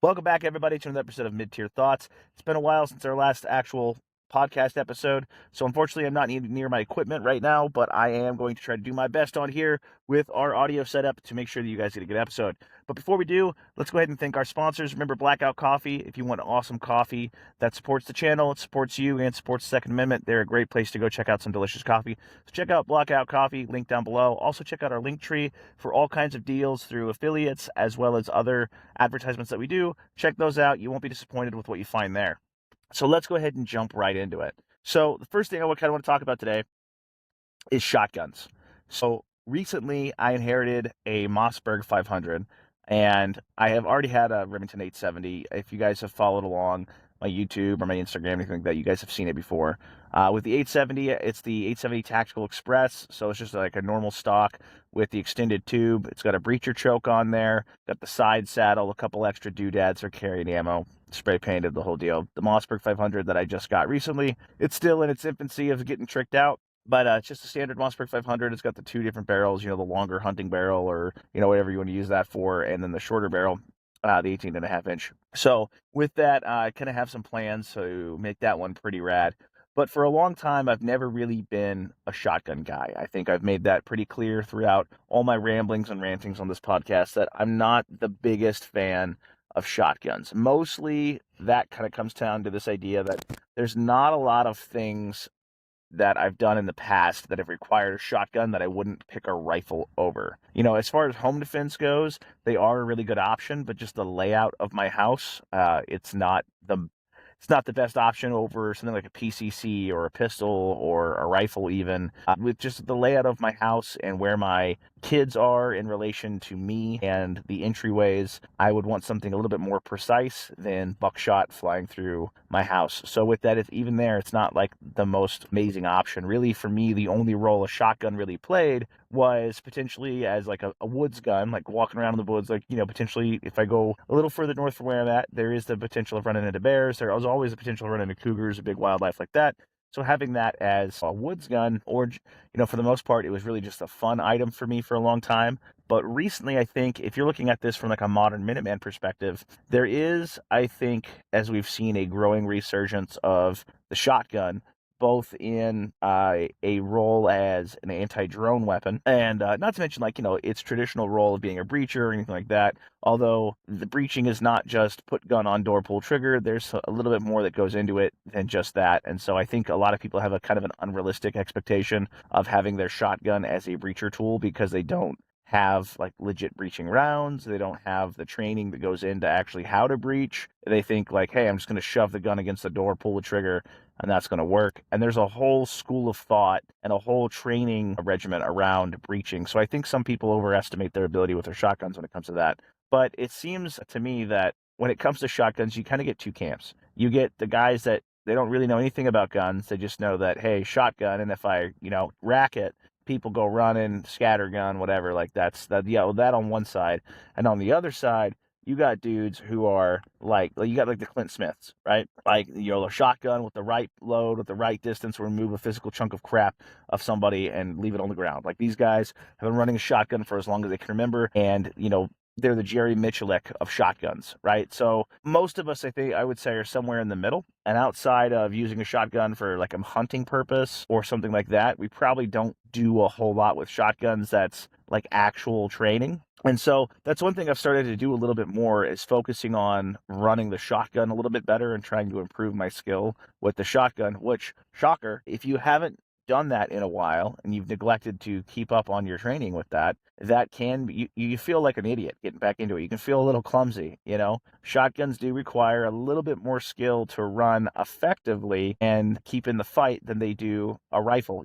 Welcome back, everybody, to another episode of Mid-Tier Thoughts. It's been a while since our last actual podcast episode, so unfortunately I'm not near my equipment right now, but I am going to try to do my best on here with our audio setup to make sure that you guys get a good episode. But before we do, let's go ahead and thank our sponsors. Remember, BLACKOUT Coffee. If you want awesome coffee that supports the channel, it supports you, and supports the Second Amendment, they're a great place to go check out some delicious coffee. So check out BLACKOUT Coffee, link down below. Also check out our link tree for all kinds of deals through affiliates as well as other advertisements that we do. Check those out. You won't be disappointed with what you find there. So let's go ahead and jump right into it. So the first thing I kind of want to talk about today is shotguns. So recently I inherited a Mossberg 500, and I have already had a Remington 870. If you guys have followed along my YouTube or my Instagram, anything like that, you guys have seen it before. With the 870, it's the 870 Tactical Express, so it's just like a normal stock with the extended tube. It's got a breacher choke on there, got the side saddle, a couple extra doodads for carrying ammo, spray painted, the whole deal. The Mossberg 500 that I just got recently, it's still in its infancy of getting tricked out, but it's just a standard Mossberg 500. It's got the two different barrels, the longer hunting barrel, or whatever you want to use that for, and then the shorter barrel, the 18.5 inch. So with that, I kind of have some plans to make that one pretty rad. But for a long time, I've never really been a shotgun guy. I think I've made that pretty clear throughout all my ramblings and rantings on this podcast that I'm not the biggest fan of shotguns. Mostly that kind of comes down to this idea that there's not a lot of things that I've done in the past that have required a shotgun that I wouldn't pick a rifle over. As far as home defense goes, they are a really good option, but just the layout of my house, it's not the best option over something like a PCC or a pistol or a rifle even. With just the layout of my house and where my kids are in relation to me and the entryways, I would want something a little bit more precise than buckshot flying through my house. So with that, even there, it's not like the most amazing option. Really, for me, the only role a shotgun really played was potentially as like a woods gun, like walking around in the woods, potentially if I go a little further north from where I'm at, there is the potential of running into bears. There was always the potential of running into cougars, or big wildlife like that. So having that as a woods gun, or, for the most part, it was really just a fun item for me for a long time. But recently, I think if you're looking at this from like a modern Minuteman perspective, there is, I think, as we've seen, a growing resurgence of the shotgun, both in a role as an anti-drone weapon, and not to mention, its traditional role of being a breacher or anything like that. Although the breaching is not just put gun on door, pull trigger, there's a little bit more that goes into it than just that. And so I think a lot of people have a kind of an unrealistic expectation of having their shotgun as a breacher tool because they don't have like legit breaching rounds. They don't have the training that goes into actually how to breach. They think like, hey, I'm just going to shove the gun against the door, pull the trigger, and that's going to work. And there's a whole school of thought and a whole training regimen around breaching. So I think some people overestimate their ability with their shotguns when it comes to that. But it seems to me that when it comes to shotguns, you kind of get two camps. You get the guys that they don't really know anything about guns. They just know that, hey, shotgun, and if I, rack it, people go running, scattergun, whatever. Like that on one side. And on the other side, you got dudes who are like you got like the Clint Smiths, right? Like, a shotgun with the right load, with the right distance, will remove a physical chunk of crap of somebody and leave it on the ground. Like, these guys have been running a shotgun for as long as they can remember, and, they're the Jerry Miculek of shotguns, right? So most of us, I would say, are somewhere in the middle. And outside of using a shotgun for like a hunting purpose or something like that, we probably don't do a whole lot with shotguns that's like actual training. And so that's one thing I've started to do a little bit more, is focusing on running the shotgun a little bit better and trying to improve my skill with the shotgun, which, shocker, if you haven't done that in a while and you've neglected to keep up on your training with that can you feel like an idiot getting back into it. You can feel a little clumsy. Shotguns do require a little bit more skill to run effectively and keep in the fight than they do a rifle.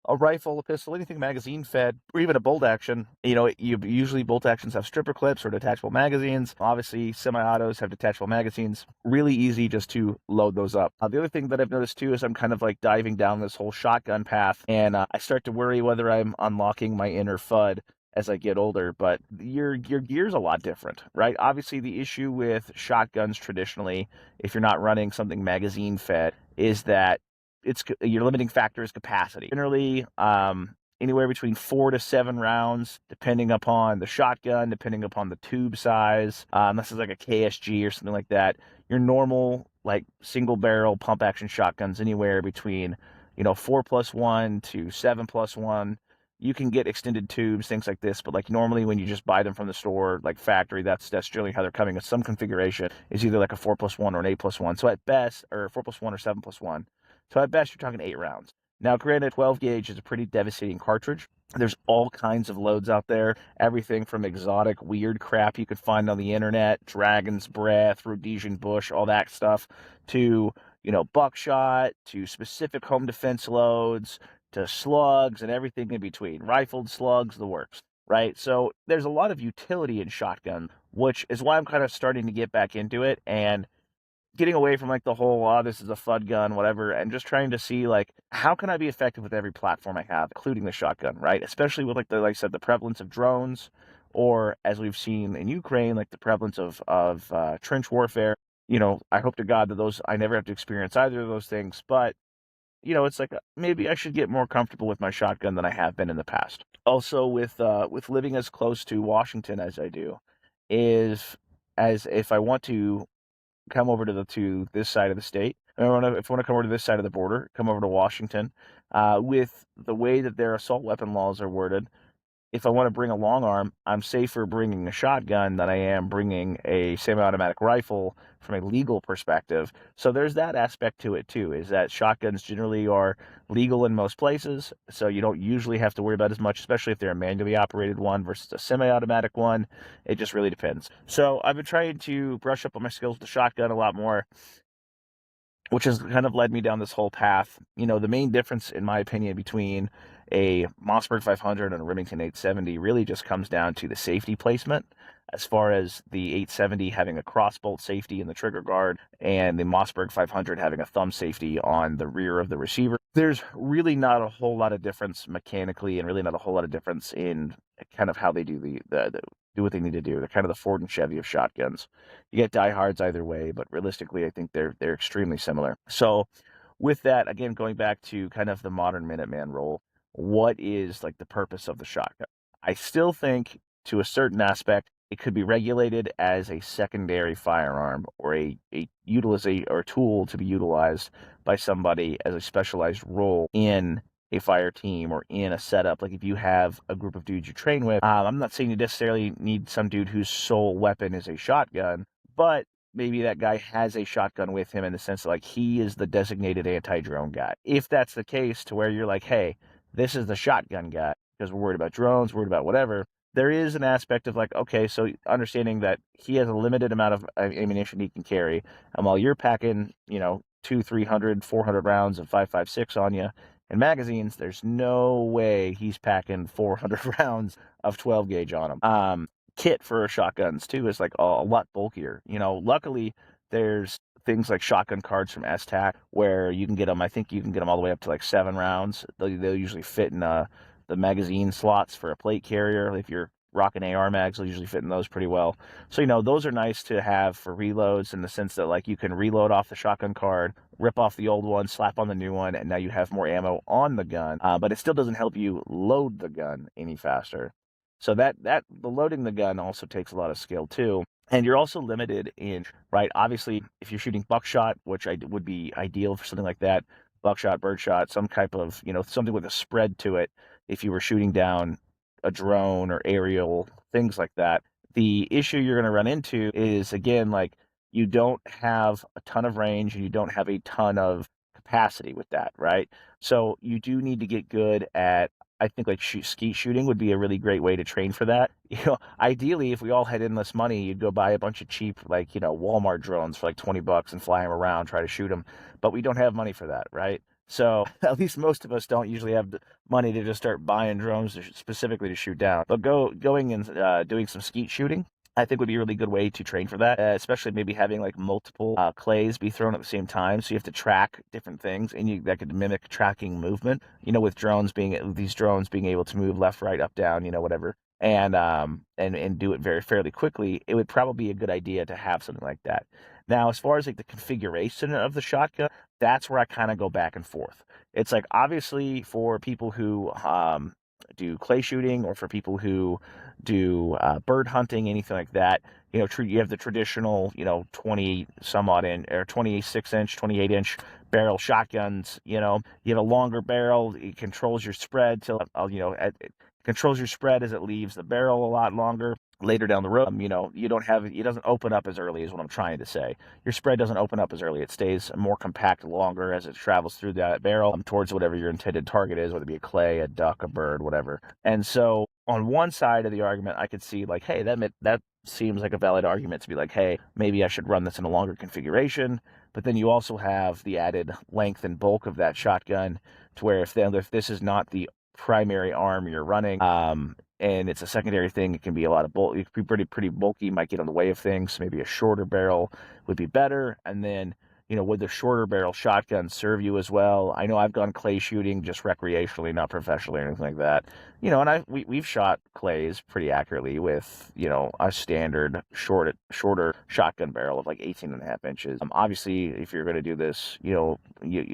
A rifle, a pistol, anything magazine fed, or even a bolt action. Usually bolt actions have stripper clips or detachable magazines. Obviously, semi-autos have detachable magazines. Really easy just to load those up. The other thing that I've noticed too is I'm kind of like diving down this whole shotgun path, and I start to worry whether I'm unlocking my inner FUD as I get older. But your gear's a lot different, right? Obviously, the issue with shotguns traditionally, if you're not running something magazine fed, is that your limiting factor is capacity. Generally, anywhere between 4 to 7 rounds, depending upon the shotgun, depending upon the tube size. Unless it's like a KSG or something like that. Your normal, like, single barrel pump action shotguns, anywhere between, 4+1 to 7+1. You can get extended tubes, things like this, but like normally when you just buy them from the store, like factory, that's generally how they're coming. In some configuration is either like a 4+1 or an 8+1. So at best, or 4+1 or 7+1. So at best, you're talking 8 rounds. Now, granted, 12 gauge is a pretty devastating cartridge. There's all kinds of loads out there. Everything from exotic, weird crap you could find on the internet, Dragon's Breath, Rhodesian Bush, all that stuff, to, buckshot, to specific home defense loads, to slugs and everything in between. Rifled slugs, the works, right? So there's a lot of utility in shotgun, which is why I'm kind of starting to get back into it and getting away from like the whole, this is a FUD gun, whatever, and just trying to see like, how can I be effective with every platform I have, including the shotgun, right? Especially with like I said, the prevalence of drones, or as we've seen in Ukraine, like the prevalence of trench warfare. I hope to God that I never have to experience either of those things, but it's like maybe I should get more comfortable with my shotgun than I have been in the past. Also, with living as close to Washington as I do, is as if I want to come over to this side of the state, if I want to come over to this side of the border, come over to Washington, with the way that their assault weapon laws are worded. If I want to bring a long arm, I'm safer bringing a shotgun than I am bringing a semi-automatic rifle from a legal perspective. So there's that aspect to it too, is that shotguns generally are legal in most places, so you don't usually have to worry about as much, especially if they're a manually operated one versus a semi-automatic one. It just really depends. So I've been trying to brush up on my skills with the shotgun a lot more, which has kind of led me down this whole path. The main difference, in my opinion, between a Mossberg 500 and a Remington 870 really just comes down to the safety placement, as far as the 870 having a crossbolt safety in the trigger guard and the Mossberg 500 having a thumb safety on the rear of the receiver. There's really not a whole lot of difference mechanically, and really not a whole lot of difference in kind of how they do do what they need to do. They're kind of the Ford and Chevy of shotguns. You get diehards either way, but realistically, I think they're extremely similar. So with that, again, going back to kind of the modern Minuteman role, what is like the purpose of the shotgun? I still think, to a certain aspect, it could be regulated as a secondary firearm, or a utilization or tool to be utilized by somebody as a specialized role in a fire team or in a setup. Like if you have a group of dudes you train with, I'm not saying you necessarily need some dude whose sole weapon is a shotgun, but maybe that guy has a shotgun with him in the sense that like he is the designated anti-drone guy. If that's the case, to where you're like, hey, this is the shotgun guy, because we're worried about drones, worried about whatever, there is an aspect of like, okay, so understanding that he has a limited amount of ammunition he can carry, and while you're packing, 200, 300, 400 rounds of 5.56 on you and magazines, there's no way he's packing 400 rounds of 12 gauge on him. Kit for shotguns too is like a lot bulkier. Luckily there's things like shotgun cards from STAC where you can get them. I think you can get them all the way up to like 7 rounds. They'll usually fit in the magazine slots for a plate carrier. If you're rocking AR mags, they'll usually fit in those pretty well. So, those are nice to have for reloads, in the sense that like you can reload off the shotgun card, rip off the old one, slap on the new one, and now you have more ammo on the gun. But it still doesn't help you load the gun any faster. So the loading the gun also takes a lot of skill too. And you're also limited in, right? Obviously, if you're shooting buckshot, which would be ideal for something like that, buckshot, birdshot, some type of, something with a spread to it. If you were shooting down a drone or aerial, things like that, the issue you're going to run into is, again, like you don't have a ton of range and you don't have a ton of capacity with that, right? So you do need to get good at, I think like skeet shooting would be a really great way to train for that. Ideally, if we all had endless money, you'd go buy a bunch of cheap, like, Walmart drones for like $20 and fly them around, try to shoot them. But we don't have money for that, right? So at least most of us don't usually have the money to just start buying drones specifically to shoot down. But going and doing some skeet shooting, I think would be a really good way to train for that, especially maybe having like multiple clays be thrown at the same time, so you have to track different things, and that could mimic tracking movement. With these drones being able to move left, right, up, down, whatever, and do it fairly quickly. It would probably be a good idea to have something like that. Now, as far as like the configuration of the shotgun, that's where I kind of go back and forth. It's like, obviously, for people who do clay shooting, or for people who do bird hunting, anything like that. You have the traditional, 20 some odd inch or 26-inch, 28-inch barrel shotguns. You have a longer barrel. It controls your spread it controls your spread as it leaves the barrel a lot longer later down the road. It doesn't open up as early, is what I'm trying to say. Your spread doesn't open up as early. It stays more compact longer as it travels through that barrel towards whatever your intended target is, whether it be a clay, a duck, a bird, whatever. And so on one side of the argument, I could see like, hey, that seems like a valid argument to be like, hey, maybe I should run this in a longer configuration. But then you also have the added length and bulk of that shotgun, to where if this is not the primary arm you're running, and it's a secondary thing, it can be a lot of bulk. It can be pretty bulky, might get in the way of things. Maybe a shorter barrel would be better. And then, would the shorter barrel shotgun serve you as well? I know I've gone clay shooting just recreationally, not professionally or anything like that. And we've shot clays pretty accurately with, a standard shorter shotgun barrel of like 18.5 inches. Obviously, if you're going to do this,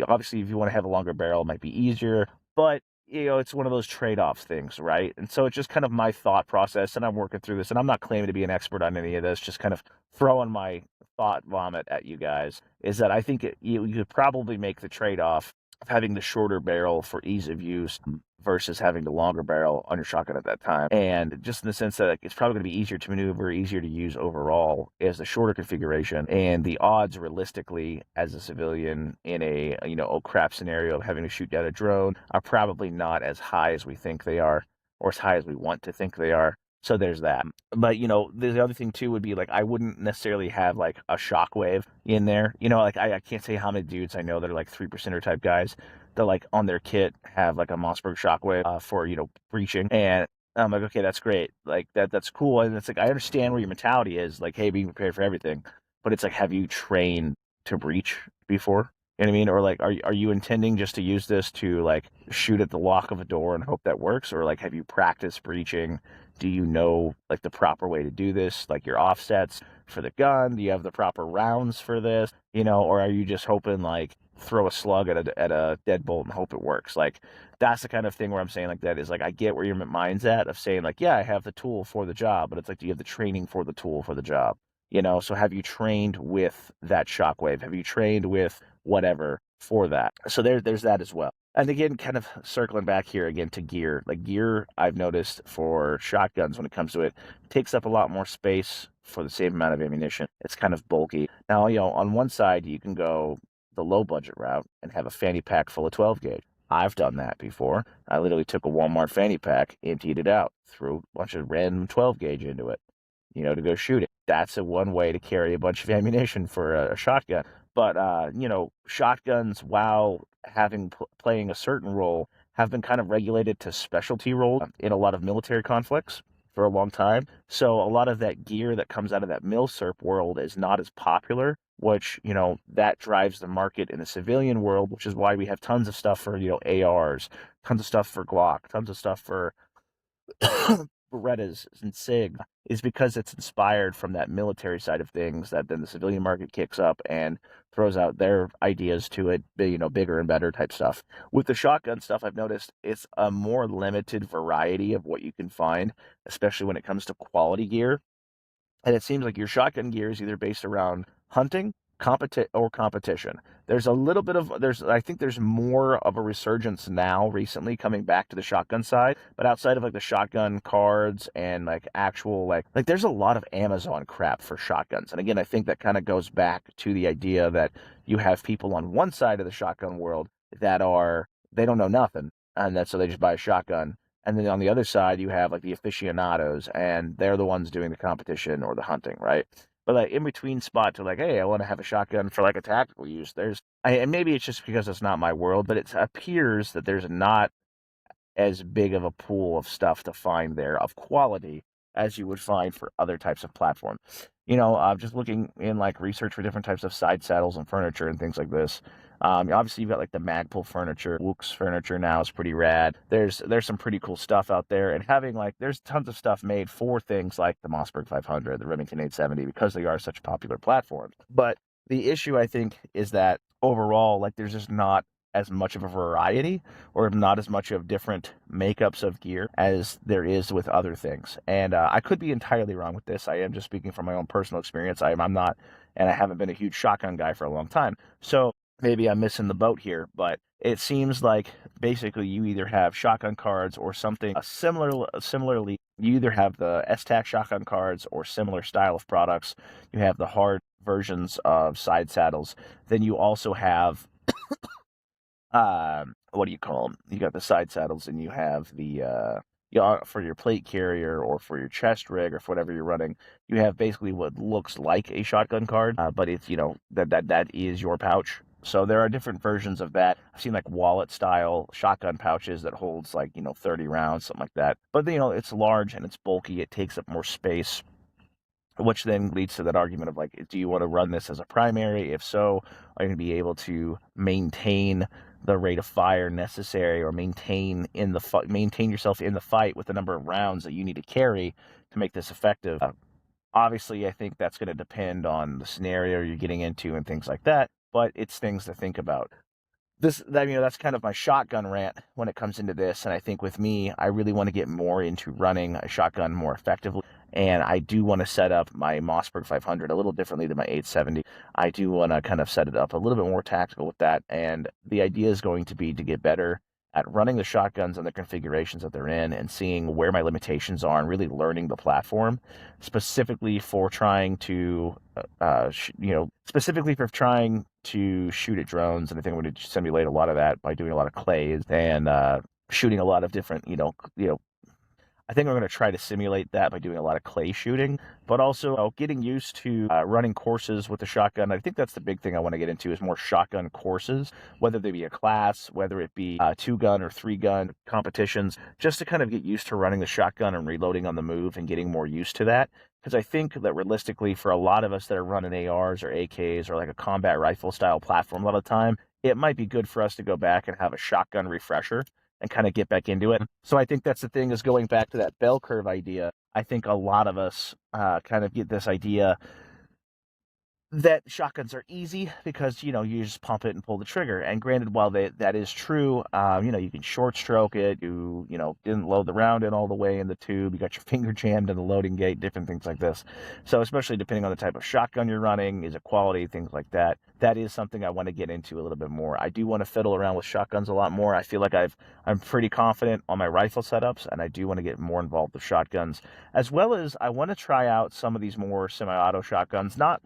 obviously if you want to have a longer barrel, it might be easier, but it's one of those trade-off things, right? And so it's just kind of my thought process, and I'm working through this, and I'm not claiming to be an expert on any of this, just kind of throwing my thought vomit at you guys, is that I think you could probably make the trade-off of having the shorter barrel for ease of use versus having the longer barrel on your shotgun at that time. And just in the sense that it's probably going to be easier to maneuver, easier to use overall is the shorter configuration. And the odds realistically as a civilian in a, oh crap scenario of having to shoot down a drone are probably not as high as we think they are, or as high as we want to think they are. So there's that. But, the other thing too would be like, I wouldn't necessarily have like a shockwave in there. Like I can't say how many dudes I know that are like 3%er type guys that like on their kit have like a Mossberg shockwave for, breaching. And I'm like, okay, that's great. Like that's cool. And it's like, I understand where your mentality is, like, hey, being prepared for everything. But it's like, have you trained to breach before? You know what I mean? Or like, are you intending just to use this to like shoot at the lock of a door and hope that works? Or like, have you practiced breaching? Do you know like the proper way to do this? Like your offsets for the gun? Do you have the proper rounds for this? Or are you just hoping like throw a slug at a deadbolt and hope it works? Like that's the kind of thing where I'm saying like that is like, I get where your mind's at of saying like, yeah, I have the tool for the job, but it's like, do you have the training for the tool for the job? So have you trained with that shockwave? Have you trained with whatever for that? So there's that as well. And again, kind of circling back here again to gear. Like gear, I've noticed for shotguns when it comes to it, takes up a lot more space for the same amount of ammunition. It's kind of bulky. Now, on one side, you can go the low budget route and have a fanny pack full of 12 gauge. I've done that before. I literally took a Walmart fanny pack, emptied it out, threw a bunch of random 12 gauge into it, to go shoot it. That's one way to carry a bunch of ammunition for a shotgun. But, shotguns, while playing a certain role, have been kind of regulated to specialty roles in a lot of military conflicts for a long time. So a lot of that gear that comes out of that milsurp world is not as popular, which, that drives the market in the civilian world, which is why we have tons of stuff for, ARs, tons of stuff for Glock, tons of stuff for Berettas and SIG, is because it's inspired from that military side of things that then the civilian market kicks up and throws out their ideas to it, bigger and better type stuff. With the shotgun stuff, I've noticed it's a more limited variety of what you can find, especially when it comes to quality gear. And it seems like your shotgun gear is either based around hunting, competition. There's a little bit of, I think there's more of a resurgence now recently coming back to the shotgun side, but outside of like the shotgun cards and like actual, like there's a lot of Amazon crap for shotguns. And again, I think that kind of goes back to the idea that you have people on one side of the shotgun world that they don't know nothing. And so they just buy a shotgun. And then on the other side, you have like the aficionados, and they're the ones doing the competition or the hunting, right? But like in between spot to like, hey, I want to have a shotgun for like a tactical use. And maybe it's just because it's not my world, but it appears that there's not as big of a pool of stuff to find there of quality as you would find for other types of platforms. Just looking in like research for different types of side saddles and furniture and things like this. Obviously, you've got like the Magpul furniture. Wook's furniture now is pretty rad. There's some pretty cool stuff out there, and there's tons of stuff made for things like the Mossberg 500, the Remington 870, because they are such popular platforms. But the issue, I think, is that overall, like, there's just not as much of a variety or not as much of different makeups of gear as there is with other things. And I could be entirely wrong with this. I am just speaking from my own personal experience. I'm not, and I haven't been a huge shotgun guy for a long time. So maybe I'm missing the boat here, but it seems like basically you either have shotgun cards or something similarly. You either have the STAC shotgun cards or similar style of products. You have the hard versions of side saddles. Then you also have what do you call them? You got the side saddles, and you have the for your plate carrier or for your chest rig or for whatever you're running. You have basically what looks like a shotgun card, but it's that is your pouch. So there are different versions of that. I've seen like wallet style shotgun pouches that holds 30 rounds, something like that. But it's large and it's bulky. It takes up more space, which then leads to that argument of do you want to run this as a primary? If so, are you going to be able to maintain the rate of fire necessary, or maintain yourself in the fight with the number of rounds that you need to carry to make this effective? Obviously, I think that's going to depend on the scenario you're getting into and things like that, but it's things to think about. That's kind of my shotgun rant when it comes into this, and I think with me, I really want to get more into running a shotgun more effectively, and I do want to set up my Mossberg 500 a little differently than my 870. I do want to kind of set it up a little bit more tactical with that, and the idea is going to be to get better at running the shotguns and the configurations that they're in and seeing where my limitations are and really learning the platform specifically for trying to shoot at drones. And I think I'm going to simulate a lot of that by doing a lot of clays and shooting a lot of different, I think I'm going to try to simulate that by doing a lot of clay shooting, but also getting used to running courses with the shotgun. I think that's the big thing I want to get into is more shotgun courses, whether they be a class, whether it be 2-gun or 3-gun competitions, just to kind of get used to running the shotgun and reloading on the move and getting more used to that. Because I think that realistically, for a lot of us that are running ARs or AKs or like a combat rifle style platform a lot of the time, it might be good for us to go back and have a shotgun refresher and kind of get back into it. So I think that's the thing, is going back to that bell curve idea. I think a lot of us kind of get this idea that shotguns are easy because, you just pump it and pull the trigger. And granted, while that is true, you can short stroke it. You didn't load the round in all the way in the tube. You got your finger jammed in the loading gate, different things like this. So especially depending on the type of shotgun you're running, is it quality, things like that. That is something I want to get into a little bit more. I do want to fiddle around with shotguns a lot more. I feel like I'm pretty confident on my rifle setups, and I do want to get more involved with shotguns, as well as I want to try out some of these more semi-auto shotguns, not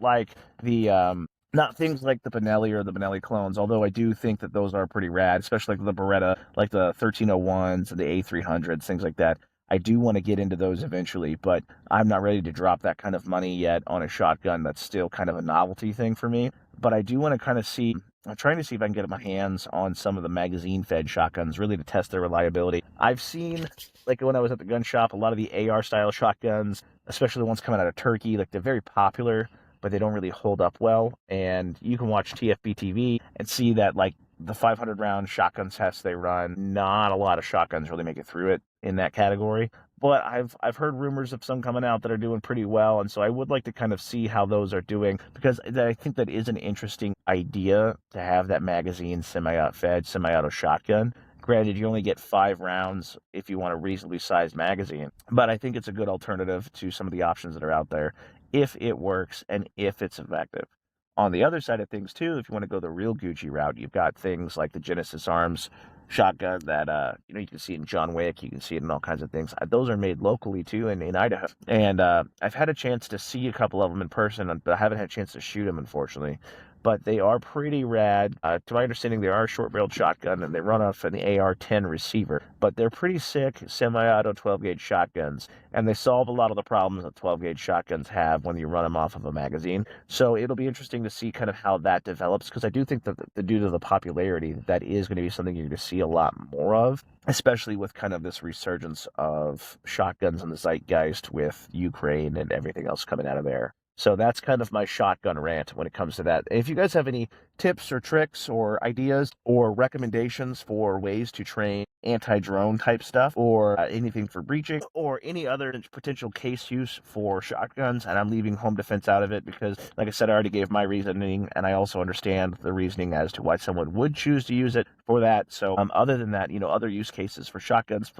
things like the Benelli or the Benelli clones, although I do think that those are pretty rad, especially like the Beretta, like the 1301s and the A300s, things like that. I do want to get into those eventually, but I'm not ready to drop that kind of money yet on a shotgun. That's still kind of a novelty thing for me. But I do want to kind of I'm trying to see if I can get my hands on some of the magazine-fed shotguns, really to test their reliability. I've seen, like when I was at the gun shop, a lot of the AR-style shotguns, especially the ones coming out of Turkey, they're very popular, but they don't really hold up well. And you can watch TFB TV and see that the 500-round shotgun tests they run, not a lot of shotguns really make it through it in that category. But I've heard rumors of some coming out that are doing pretty well, and so I would like to kind of see how those are doing, because I think that is an interesting idea to have that magazine semi-auto shotgun. Granted, you only get 5 rounds if you want a reasonably sized magazine, but I think it's a good alternative to some of the options that are out there if it works and if it's effective. On the other side of things, too, if you want to go the real Gucci route, you've got things like the Genesis Arms shotgun that you can see in John Wick, you can see it in all kinds of things. Those are made locally too in Idaho, and I've had a chance to see a couple of them in person, but I haven't had a chance to shoot them, unfortunately. But they are pretty rad. To my understanding, they are a short-barreled shotgun, and they run off an AR-10 receiver. But they're pretty sick semi-auto 12-gauge shotguns, and they solve a lot of the problems that 12-gauge shotguns have when you run them off of a magazine. So it'll be interesting to see kind of how that develops, because I do think that due to the popularity, that is going to be something you're going to see a lot more of, especially with kind of this resurgence of shotguns in the zeitgeist with Ukraine and everything else coming out of there. So that's kind of my shotgun rant when it comes to that. If you guys have any tips or tricks or ideas or recommendations for ways to train anti-drone type stuff, or anything for breaching, or any other potential case use for shotguns. And I'm leaving home defense out of it because, like I said, I already gave my reasoning, and I also understand the reasoning as to why someone would choose to use it for that. So other than that, other use cases for shotguns,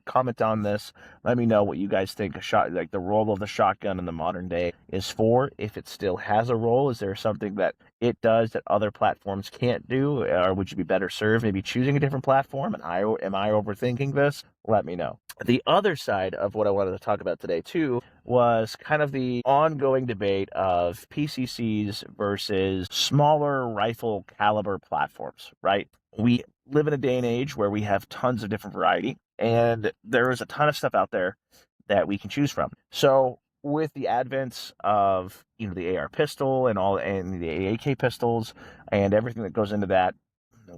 comment on this. Let me know what you guys think like the role of the shotgun in the modern day is for. If it still has a role, is there something that it does that other platforms can't do, or would you be better served maybe choosing a different platform? And am I overthinking this? Let me know. The other side of what I wanted to talk about today too was kind of the ongoing debate of PCCs versus smaller rifle caliber platforms, right? We live in a day and age where we have tons of different variety, and there is a ton of stuff out there that we can choose from. So with the advent of the AR pistol and the AAK pistols and everything that goes into that,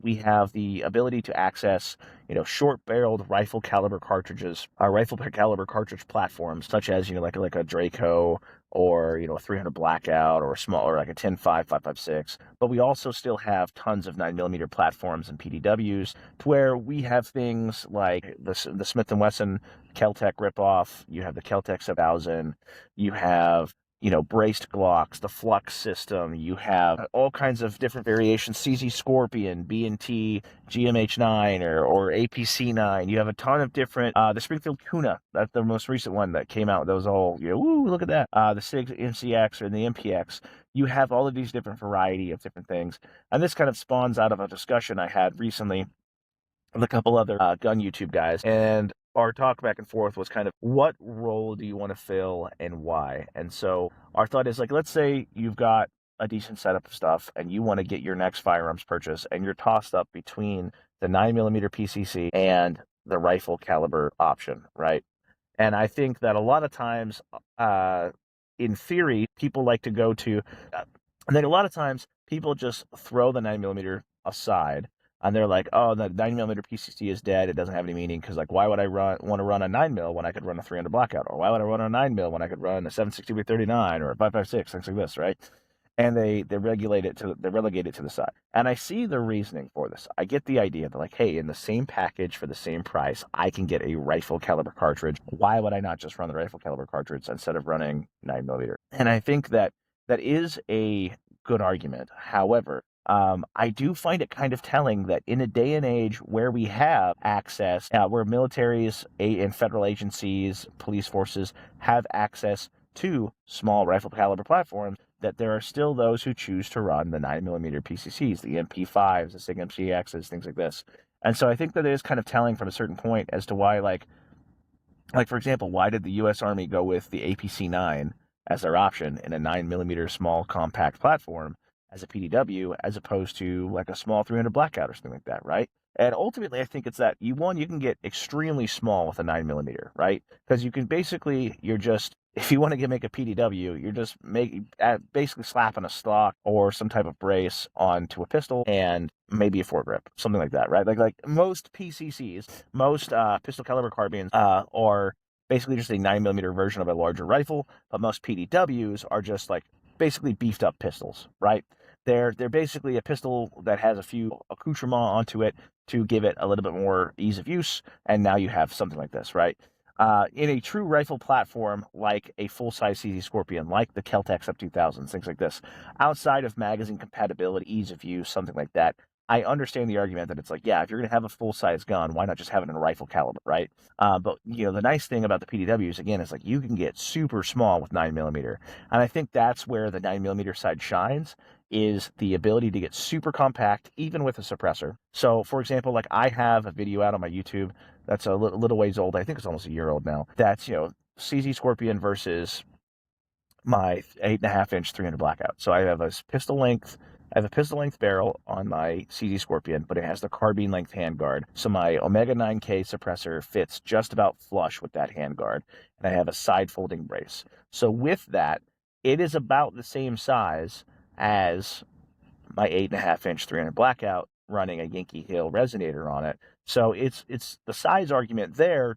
we have the ability to access short-barreled rifle caliber cartridges, rifle caliber cartridge platforms, such as like a Draco, or a 300 Blackout, or a small, or like a 10.5 5.56. But we also still have tons of 9mm platforms and PDWs, to where we have things like the Smith & Wesson Kel-Tec ripoff. You have the Kel-Tec 7000. You have braced Glocks, the Flux system. You have all kinds of different variations, CZ Scorpion, B&T, GMH9, or APC9. You have a ton of different, the Springfield Kuna, that's the most recent one that came out. That was all, woo, look at that. The SIG MCX or the MPX. You have all of these different variety of different things. And this kind of spawns out of a discussion I had recently with a couple other gun YouTube guys. And our talk back and forth was kind of, what role do you want to fill and why? And so our thought is, like, let's say you've got a decent setup of stuff and you want to get your next firearms purchase, and you're tossed up between the 9mm PCC and the rifle caliber option, right? And I think that a lot of times, in theory, people like to go to, and then a lot of times people just throw the 9mm aside, and they're like, oh, the 9mm PCC is dead. It doesn't have any meaning, because, like, why would I want to run a 9mm when I could run a 300 Blackout? Or why would I run a 9mm when I could run a 7.62-39 or a 5.56, things like this, right? And they relegate it to the side. And I see the reasoning for this. I get the idea that, like, hey, in the same package for the same price, I can get a rifle caliber cartridge. Why would I not just run the rifle caliber cartridge instead of running 9mm? And I think that is a good argument. However, I do find it kind of telling that in a day and age where we have access, where militaries and federal agencies, police forces have access to small rifle caliber platforms, that there are still those who choose to run the 9mm PCCs, the MP5s, the SIG MCXs, things like this. And so I think that it is kind of telling from a certain point as to why, like for example, why did the U.S. Army go with the APC-9 as their option in a 9mm small compact platform as a PDW, as opposed to like a small 300 Blackout or something like that, right? And ultimately, I think it's that you can get extremely small with a 9mm, right? Because you can basically, if you want to make a PDW, you're just basically slapping a stock or some type of brace onto a pistol and maybe a foregrip, something like that, right? Like most PCCs, most pistol caliber carbines are basically just a 9mm version of a larger rifle, but most PDWs are just like basically beefed up pistols, right? They're basically a pistol that has a few accoutrements onto it to give it a little bit more ease of use, and now you have something like this, right? In a true rifle platform, like a full-size CZ Scorpion, like the Kel-Tec Sub-2000, things like this, outside of magazine compatibility, ease of use, something like that, I understand the argument that it's like, yeah, if you're going to have a full-size gun, why not just have it in a rifle caliber, right? But, the nice thing about the PDWs, again, is like you can get super small with 9mm. And I think that's where the 9mm side shines, is the ability to get super compact, even with a suppressor. So, for example, like I have a video out on my YouTube that's a little ways old. I think it's almost a year old now. That's, CZ Scorpion versus my 8.5-inch 300 Blackout. So I have a pistol length barrel on my CZ Scorpion, but it has the carbine length handguard. So my Omega 9K suppressor fits just about flush with that handguard, and I have a side folding brace. So with that, it is about the same size as my 8.5-inch 300 Blackout running a Yankee Hill resonator on it. So it's the size argument there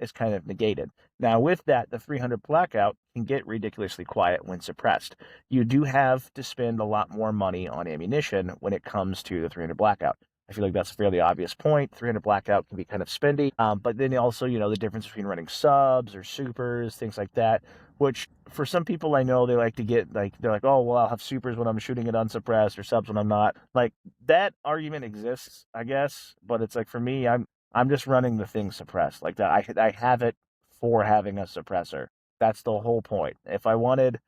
is kind of negated. Now, with that, the 300 Blackout can get ridiculously quiet when suppressed. You do have to spend a lot more money on ammunition when it comes to the 300 Blackout. I feel like that's a fairly obvious point. 300 Blackout can be kind of spendy, but then also, the difference between running subs or supers, things like that, which for some people I know they like to get, like, they're like, oh, well, I'll have supers when I'm shooting it unsuppressed or subs when I'm not. Like, that argument exists, I guess, but it's like, for me, I'm just running the thing suppressed. Like, that I have it for having a suppressor. That's the whole point. If I wanted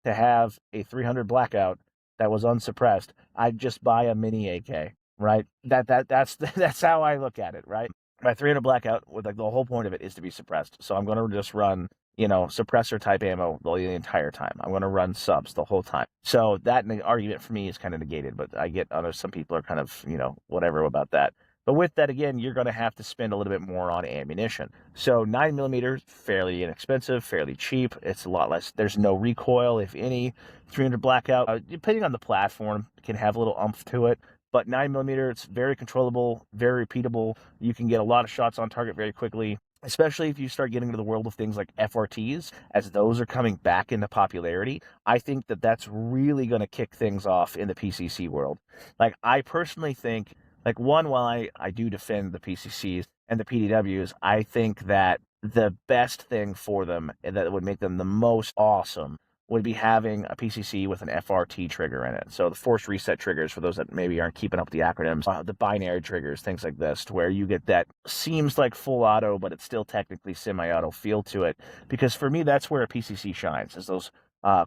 to have a 300 Blackout that was unsuppressed, I'd just buy a mini AK, right? That's how I look at it, right? My 300 Blackout, with like the whole point of it is to be suppressed. So I'm going to just run, suppressor type ammo the entire time. I'm going to run subs the whole time. So that argument for me is kind of negated, but I get some people are kind of, whatever about that. But with that, again, you're going to have to spend a little bit more on ammunition. So 9mm, fairly inexpensive, fairly cheap. It's a lot less. There's no recoil, if any. 300 Blackout, depending on the platform, can have a little oomph to it. But 9mm, it's very controllable, very repeatable. You can get a lot of shots on target very quickly, especially if you start getting into the world of things like FRTs, as those are coming back into popularity. I think that that's really going to kick things off in the PCC world. Like, I personally think, like, one, while I do defend the PCCs and the PDWs, I think that the best thing for them and that would make them the most awesome would be having a PCC with an FRT trigger in it. So the force reset triggers, for those that maybe aren't keeping up with the acronyms, the binary triggers, things like this, to where you get that seems like full auto, but it's still technically semi-auto feel to it. Because for me, that's where a PCC shines, is those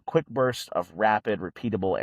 quick bursts of rapid, repeatable,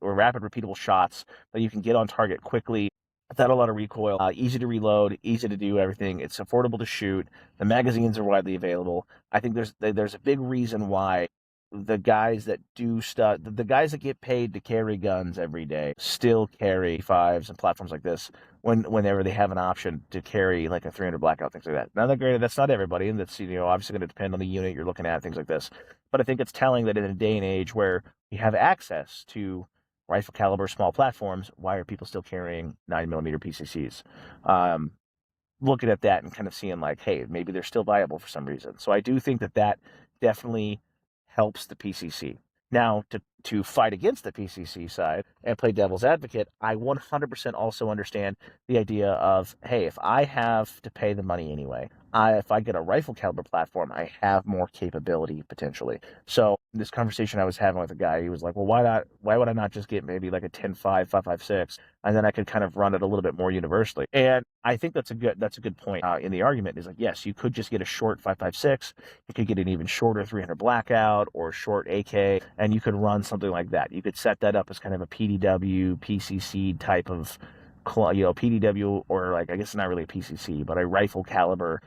rapid, repeatable shots that you can get on target quickly without a lot of recoil, easy to reload, easy to do everything. It's affordable to shoot. The magazines are widely available. I think there's a big reason why the guys that do stuff, the guys that get paid to carry guns every day, still carry fives and platforms like this whenever they have an option to carry like a 300 Blackout, things like that. Now, granted, that's not everybody, and that's obviously going to depend on the unit you're looking at, things like this. But I think it's telling that in a day and age where we have access to rifle caliber small platforms, why are people still carrying 9mm PCCs? Looking at that and kind of seeing like, hey, maybe they're still viable for some reason. So I do think that definitely helps the PCC. Now, to fight against the PCC side and play devil's advocate, I 100% also understand the idea of, hey, if I have to pay the money anyway, if I get a rifle caliber platform, I have more capability potentially. So this conversation I was having with a guy, he was like, well, why would I not just get maybe like a 10.5, 5.56, and then I could kind of run it a little bit more universally? And I think that's a good point in the argument, is like, yes, you could just get a short 5.56, you could get an even shorter 300 Blackout or short AK, and you could run something like that. You could set that up as kind of a PDW, PCC type of, PDW, or like, I guess it's not really a PCC, but a rifle caliber,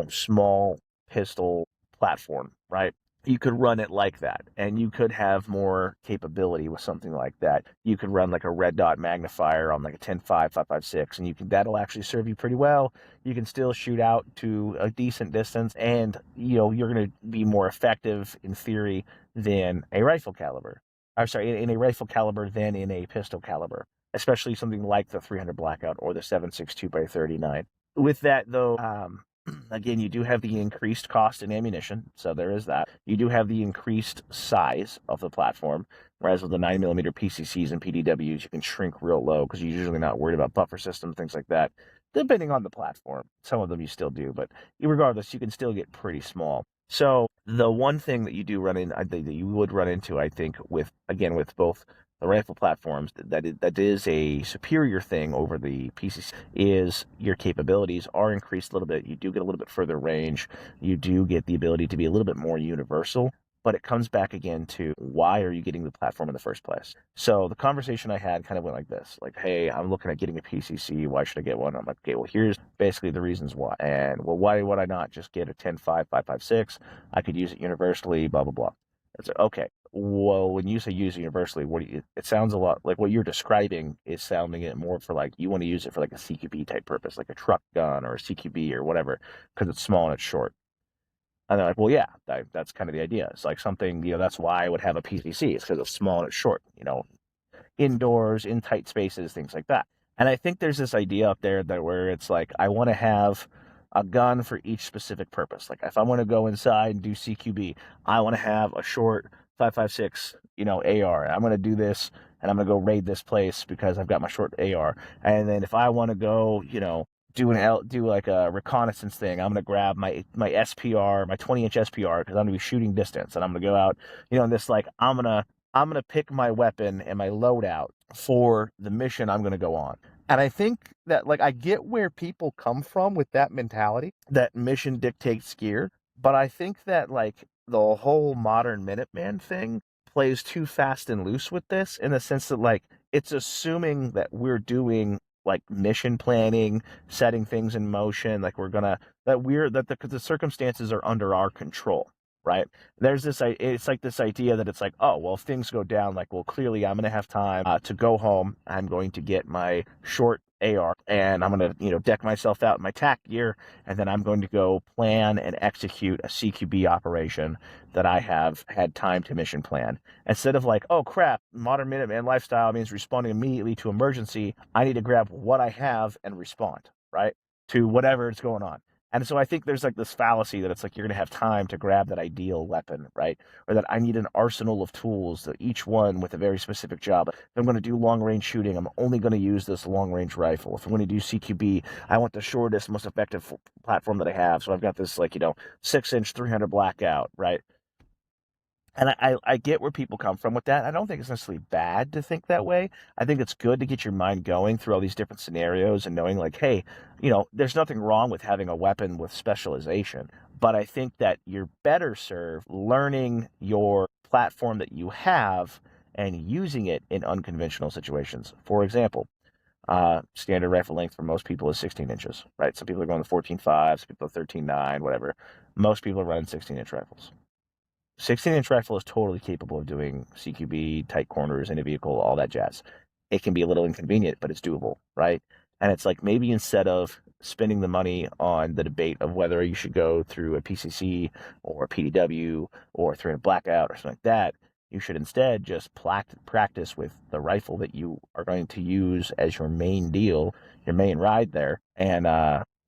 small pistol platform, right? You could run it like that, and you could have more capability with something like that. You could run like a red dot magnifier on like a 10.5, 5.56, and that'll actually serve you pretty well. You can still shoot out to a decent distance, and you're going to be more effective in theory than a rifle caliber. I'm sorry, in a rifle caliber than in a pistol caliber, especially something like the 300 Blackout or the 7.62 by 39. With that, though, again, you do have the increased cost in ammunition, so there is that. You do have the increased size of the platform, whereas with the 9mm PCCs and PDWs, you can shrink real low because you're usually not worried about buffer systems, things like that, depending on the platform. Some of them you still do, but regardless, you can still get pretty small. So the one thing that you do run in, that you would run into, I think, with both the rifle platforms, that is a superior thing over the PCC, is your capabilities are increased a little bit. You do get a little bit further range. You do get the ability to be a little bit more universal. But it comes back again to, why are you getting the platform in the first place? So the conversation I had kind of went like this, like, hey, I'm looking at getting a PCC. Why should I get one? I'm like, okay, well, here's basically the reasons why. And, well, why would I not just get a 10.5, 5.56? I could use it universally, blah, blah, blah. It's like, okay, well, when you say use it universally, it sounds a lot like what you're describing is sounding it more for like, you want to use it for like a CQB type purpose, like a truck gun or a CQB or whatever, because it's small and it's short. And they're like, well, yeah, that's kind of the idea. It's like something, that's why I would have a PCC. It's because it's small and it's short, indoors, in tight spaces, things like that. And I think there's this idea up there that where it's like, I want to have a gun for each specific purpose. Like if I want to go inside and do CQB, I want to have a short 5.56, AR. I'm going to do this and I'm going to go raid this place because I've got my short AR. And then if I want to go, do like a reconnaissance thing, I'm going to grab my SPR, my 20-inch SPR, because I'm going to be shooting distance, and I'm going to go out, and this, like, I'm going to pick my weapon and my loadout for the mission I'm going to go on. And I think that, like, I get where people come from with that mentality, that mission dictates gear, but I think that, like, the whole modern Minuteman thing plays too fast and loose with this, in the sense that, like, it's assuming that we're doing, like, mission planning, setting things in motion, like that the circumstances are under our control, right? It's like this idea that it's like, oh, well, if things go down, like, well, clearly I'm going to have time to go home. I'm going to get my short AR and I'm going to, deck myself out in my tack gear, and then I'm going to go plan and execute a CQB operation that I have had time to mission plan. Instead of like, oh crap, modern Minuteman lifestyle means responding immediately to emergency, I need to grab what I have and respond, right, to whatever is going on. And so I think there's like this fallacy that it's like you're going to have time to grab that ideal weapon, right? Or that I need an arsenal of tools, that each one with a very specific job. If I'm going to do long-range shooting, I'm only going to use this long-range rifle. If I'm going to do CQB, I want the shortest, most effective platform that I have. So I've got this, like, 6-inch 300 blackout, right? And I get where people come from with that. I don't think it's necessarily bad to think that way. I think it's good to get your mind going through all these different scenarios and knowing, like, hey, there's nothing wrong with having a weapon with specialization. But I think that you're better served learning your platform that you have and using it in unconventional situations. For example, standard rifle length for most people is 16 inches, right? Some people are going to 14.5, some people are 13.9, whatever. Most people are running 16-inch rifles. 16-inch rifle is totally capable of doing CQB, tight corners, in a vehicle, all that jazz. It can be a little inconvenient, but it's doable, right? And it's like, maybe instead of spending the money on the debate of whether you should go through a PCC or a PDW or through a BLACKOUT or something like that, you should instead just practice with the rifle that you are going to use as your main deal, your main ride there, and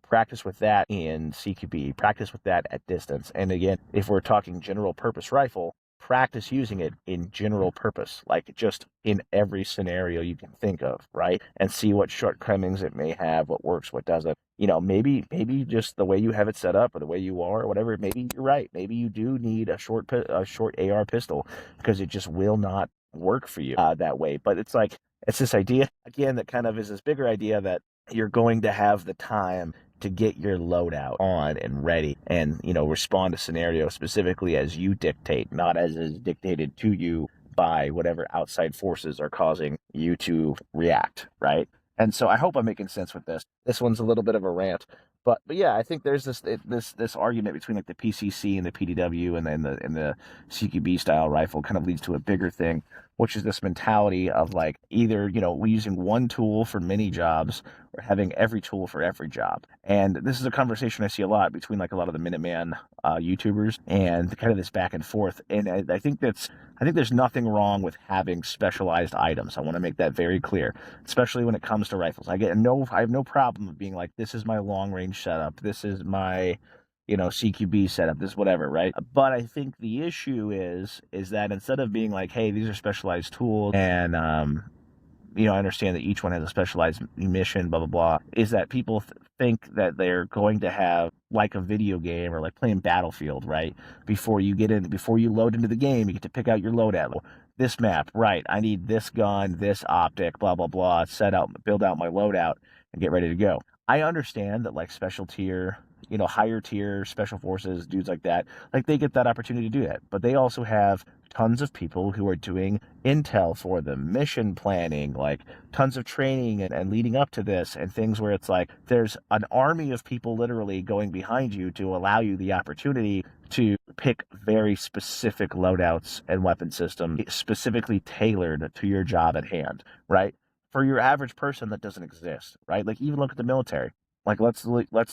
practice with that in CQB, practice with that at distance. And again, if we're talking general purpose rifle, practice using it in general purpose, like just in every scenario you can think of, right? And see what shortcomings it may have, what works, what doesn't. Maybe just the way you have it set up or the way you are or whatever, maybe you're right. Maybe you do need a short AR pistol because it just will not work for you that way. But it's like, it's this idea, again, that kind of is this bigger idea that you're going to have the time to get your loadout on and ready and, respond to scenarios specifically as you dictate, not as is dictated to you by whatever outside forces are causing you to react, right? And so I hope I'm making sense with this. This one's a little bit of a rant, but yeah, I think there's this argument between, like, the PCC and the PDW and the CQB style rifle kind of leads to a bigger thing, which is this mentality of, like, either, using one tool for many jobs or having every tool for every job. And this is a conversation I see a lot between, like, a lot of the Minuteman YouTubers, and kind of this back and forth. And I think there's nothing wrong with having specialized items. I want to make that very clear, especially when it comes to rifles. I have no problem with being like, this is my long range setup, this is my CQB setup, this whatever, right? But I think the issue is that instead of being like, hey, these are specialized tools, and I understand that each one has a specialized mission, blah blah blah, is that people think that they're going to have, like, a video game or like playing Battlefield, right? Before you load into the game, you get to pick out your loadout. This map, right? I need this gun, this optic, blah blah blah. Build out my loadout, and get ready to go. I understand that, like, special tier, higher tier special forces, dudes like that, like, they get that opportunity to do that. But they also have tons of people who are doing intel for them, mission planning, like tons of training and leading up to this, and things where it's like there's an army of people literally going behind you to allow you the opportunity to pick very specific loadouts and weapon systems specifically tailored to your job at hand, right? For your average person, that doesn't exist, right? Like, even look at the military. Like, let's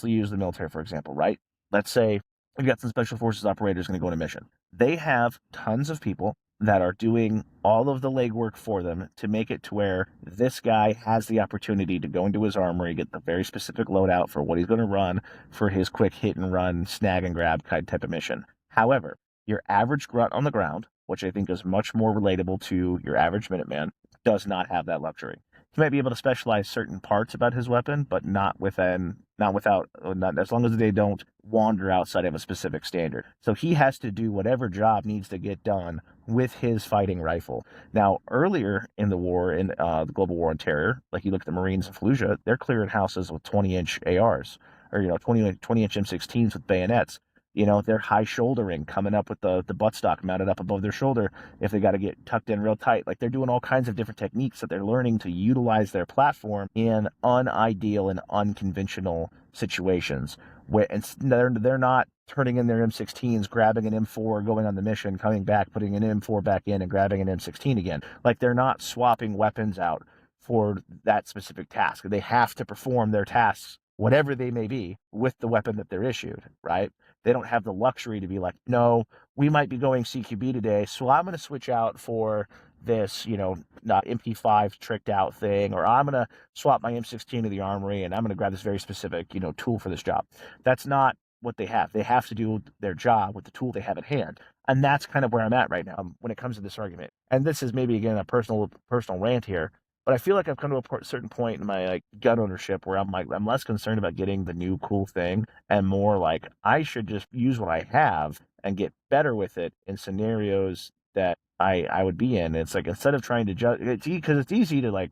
use the military, for example, right? Let's say we've got some special forces operators going to go on a mission. They have tons of people that are doing all of the legwork for them to make it to where this guy has the opportunity to go into his armory, get the very specific loadout for what he's going to run for his quick hit and run, snag and grab kind type of mission. However, your average grunt on the ground, which I think is much more relatable to your average Minuteman, does not have that luxury. He might be able to specialize certain parts about his weapon, but not as long as they don't wander outside of a specific standard. So he has to do whatever job needs to get done with his fighting rifle. Now, earlier in the war, in the global war on terror, like you look at the Marines in Fallujah, they're clearing houses with 20-inch ARs, or 20-inch M16s with bayonets. They're high shouldering, coming up with the buttstock mounted up above their shoulder if they got to get tucked in real tight. Like, they're doing all kinds of different techniques that they're learning to utilize their platform in unideal and unconventional situations. And they're not turning in their M16s, grabbing an M4, going on the mission, coming back, putting an M4 back in, and grabbing an M16 again. Like, they're not swapping weapons out for that specific task. They have to perform their tasks, whatever they may be, with the weapon that they're issued, right? They don't have the luxury to be like, no, we might be going CQB today, so I'm going to switch out for this, MP5 tricked out thing, or I'm going to swap my M16 to the armory, and I'm going to grab this very specific, tool for this job. That's not what they have. They have to do their job with the tool they have at hand. And that's kind of where I'm at right now when it comes to this argument. And this is maybe, again, a personal rant here, but I feel like I've come to a certain point in my gun ownership where I'm less concerned about getting the new cool thing and more like I should just use what I have and get better with it in scenarios that I would be in. It's like, instead of trying to because it's easy to let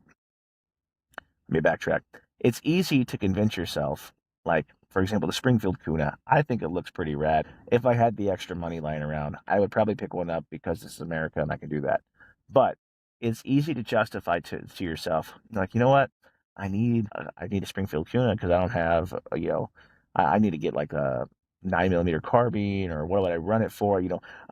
me backtrack. It's easy to convince yourself, like, for example, the Springfield Kuna, I think it looks pretty rad. If I had the extra money lying around, I would probably pick one up because this is America and I can do that. But it's easy to justify to yourself, like, you know what, I need a Springfield Kuna because I don't have, I need to get like a 9mm carbine, or what would I run it for?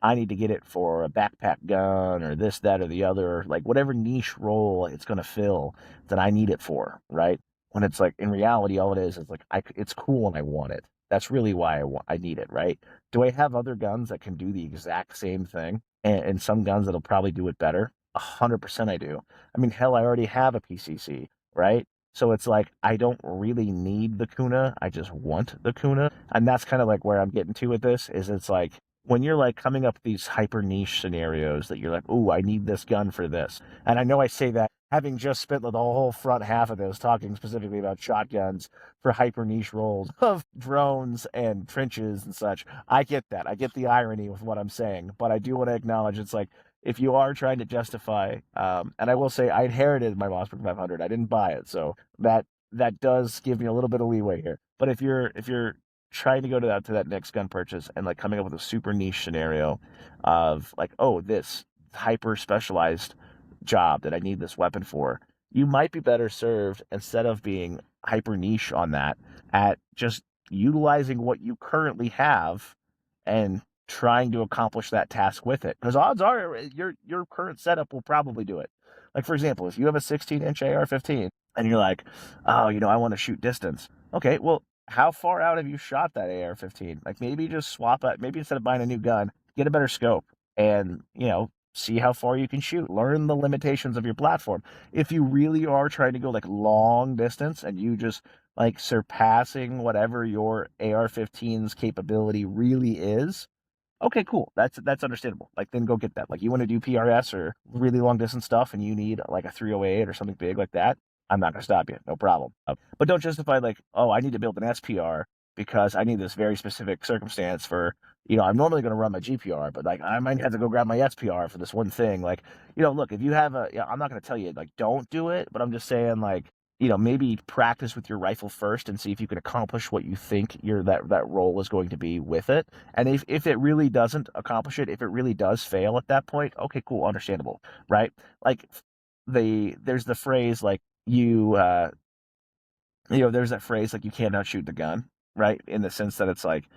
I need to get it for a backpack gun, or this, that, or the other, like whatever niche role it's going to fill that I need it for, right? When it's like, in reality, all it is like, it's cool and I want it. That's really why I need it, right? Do I have other guns that can do the exact same thing? And some guns that'll probably do it better? 100% I do. I mean, hell, I already have a PCC, right? So it's like, I don't really need the Kuna. I just want the Kuna. And that's kind of like where I'm getting to with this, is it's like, when you're like coming up with these hyper niche scenarios that you're like, ooh, I need this gun for this. And I know I say that having just spent the whole front half of this talking specifically about shotguns for hyper niche roles of drones and trenches and such. I get that. I get the irony with what I'm saying, but I do want to acknowledge it's like, if you are trying to justify, and I will say I inherited my Mossberg 500, I didn't buy it, so that does give me a little bit of leeway here. But if you're trying to go to that next gun purchase and like coming up with a super niche scenario of like, oh, this hyper specialized job that I need this weapon for, you might be better served, instead of being hyper niche on that, at just utilizing what you currently have and trying to accomplish that task with it. Because odds are your current setup will probably do it. Like, for example, if you have a 16-inch AR-15 and you're like, oh, I want to shoot distance. Okay, well, how far out have you shot that AR-15? Like, maybe just swap it. Maybe instead of buying a new gun, get a better scope and, see how far you can shoot. Learn the limitations of your platform. If you really are trying to go like long distance and you just like surpassing whatever your AR-15's capability really is, okay, cool. That's understandable. Like, then go get that. Like, you want to do PRS or really long distance stuff and you need like a 308 or something big like that, I'm not going to stop you. No problem. But don't justify like, oh, I need to build an SPR because I need this very specific circumstance for, I'm normally going to run my GPR, but like, I might have to go grab my SPR for this one thing. Like, look, if you have I'm not going to tell you like, don't do it, but I'm just saying like, maybe practice with your rifle first and see if you can accomplish what you think that role is going to be with it. And if it really doesn't accomplish it, if it really does fail at that point, okay, cool, understandable, right? Like, there's the phrase like, there's that phrase like, you can't outshoot the gun, right? In the sense that it's like,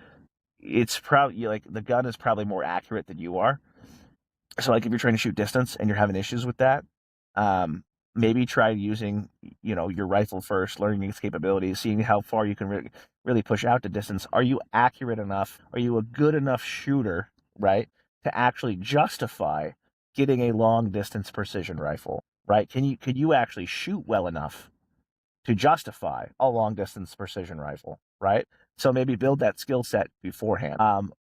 it's probably like the gun is probably more accurate than you are. So like, if you're trying to shoot distance and you're having issues with that, maybe try using, your rifle first, learning its capabilities, seeing how far you can really push out to distance. Are you accurate enough? Are you a good enough shooter, right, to actually justify getting a long distance precision rifle, right? Could you actually shoot well enough to justify a long distance precision rifle, right? So maybe build that skill set beforehand.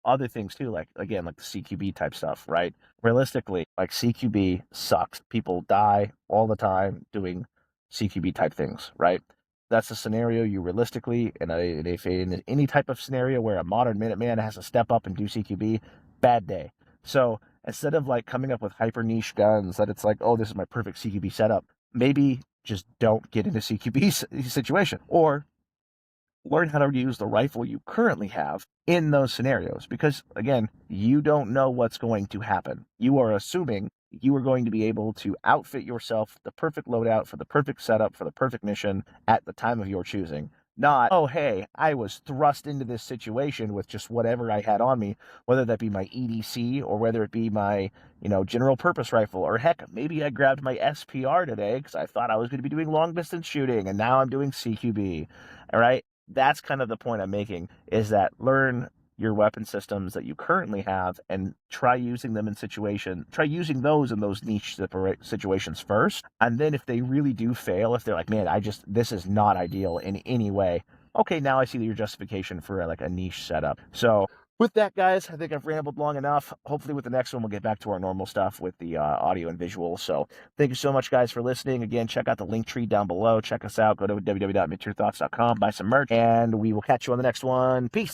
Other things too, like again, like the CQB type stuff, right? Realistically, like CQB sucks. People die all the time doing CQB type things, right? That's a scenario you realistically, in any type of scenario where a modern Minuteman has to step up and do CQB, bad day. So instead of like coming up with hyper niche guns that it's like, oh, this is my perfect CQB setup, maybe just don't get into CQB situation, or learn how to use the rifle you currently have in those scenarios. Because again, you don't know what's going to happen. You are assuming you are going to be able to outfit yourself the perfect loadout for the perfect setup for the perfect mission at the time of your choosing. Not, oh, hey, I was thrust into this situation with just whatever I had on me, whether that be my EDC or whether it be my, general purpose rifle, or heck, maybe I grabbed my SPR today because I thought I was going to be doing long distance shooting and now I'm doing CQB. All right. That's kind of the point I'm making, is that learn your weapon systems that you currently have and try using them try using those in those niche situations first. And then if they really do fail, if they're like, man, this is not ideal in any way, okay, now I see your justification for like a niche setup. So with that, guys, I think I've rambled long enough. Hopefully with the next one, we'll get back to our normal stuff with the audio and visual. So thank you so much, guys, for listening. Again, check out the link tree down below. Check us out. Go to www.midtierthoughts.com, buy some merch, and we will catch you on the next one. Peace.